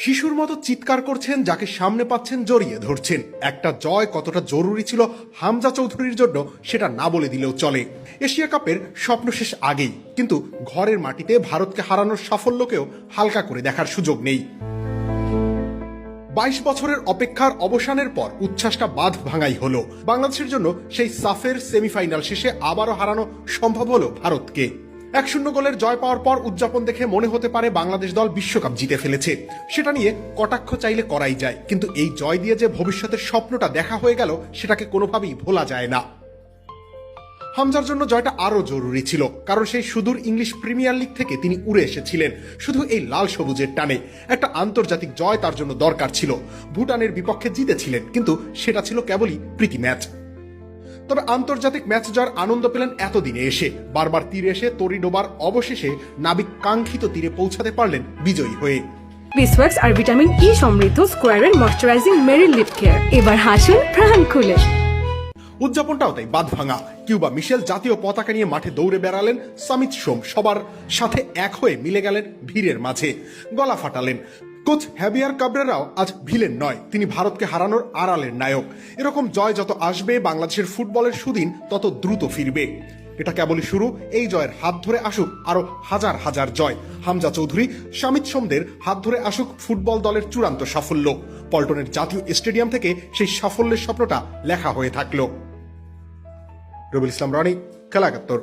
শিশুর মতো চিৎকার করছেন, যাকে সামনে পাচ্ছেন জড়িয়ে ধরছেন। একটা জয় কতটা জরুরি ছিল হামজা চৌধুরীর জন্য সেটা না বলে দিলেও চলে। এশিয়া কাপের স্বপ্ন শেষ আগেই, কিন্তু ঘরের মাটিতে ভারতকে হারানোর সাফল্যকেও হালকা করে দেখার সুযোগ নেই। 22 বছরের অপেক্ষার অবসানের পর উচ্ছ্বাসটা বাঁধ ভাঙাই হলো। বাংলাদেশের জন্য সেই সাফের সেমিফাইনাল শেষে আবারও হারানো সম্ভব হলো ভারতকে। 1-0 গোলের জয় পাওয়ার পর উদযাপন দেখে মনে হতে পারে বাংলাদেশ দল বিশ্বকাপ জিতে ফেলেছে। সেটা নিয়ে কটাক্ষ চাইলে করাই যায়, কিন্তু এই জয় দিয়ে যে ভবিষ্যতের স্বপ্নটা দেখা হয়ে গেল সেটাকে কোনোভাবেই ভোলা যায় না। হামজার জন্য জয়টা আরো জরুরি ছিল, কারণ সেই সুদূর ইংলিশ প্রিমিয়ার লিগ থেকে তিনি উড়ে এসেছিলেন শুধু এই লাল সবুজের টানে। একটা আন্তর্জাতিক জয় তার জন্য দরকার ছিল। ভুটানের বিপক্ষে জিতেছিলেন, কিন্তু সেটা ছিল কেবলই প্রীতি ম্যাচ। তবে আন্তর্জাতিক ম্যাচ জয়ের আনন্দ পেলেন এতদিনে এসে। বারবার তীরে এসে তরি ডোবার অবশেষে নাবিক কাঙ্ক্ষিত তীরে পৌঁছাতে পারলেন বিজয়ী হয়ে। বিসওয়াক্স আর ভিটামিন ই সমৃদ্ধ স্কোয়ারের ময়শ্চারাইজিং মেরি লিপ কেয়ার, এবার হাসুন প্রাণ খুলে। উদযাপনটাও তাই বাঁধ ভাঙা। কিউবা মিশেল জাতীয় পতাকা নিয়ে মাঠে দৌড়ে বেড়ালেন, সামিত সোম সবার সাথে এক হয়ে মিলে গেলেন ভিড়ের মাঝে, গলা ফাটালেন। কোচ হ্যাভিয়ার কাবরেরাও আজ ভিলেন নয়, তিনি ভারতকে হারানোর আড়ালের নায়ক। এরকম জয় যত আসবে বাংলাদেশের ফুটবলের সুদিন তত দ্রুত ফিরবে। এটা কেবলই শুরু। এই জয়ের হাত ধরে আসুক আরো হাজার হাজার জয়। হামজা চৌধুরী, শামিত সোমদের হাত ধরে আসুক ফুটবল দলের চূড়ান্ত সাফল্য। পল্টনের জাতীয় স্টেডিয়াম থেকে সেই সাফল্যের স্বপ্নটা লেখা হয়ে থাকলো। রবিউল ইসলাম রনি, খেলা ৭১।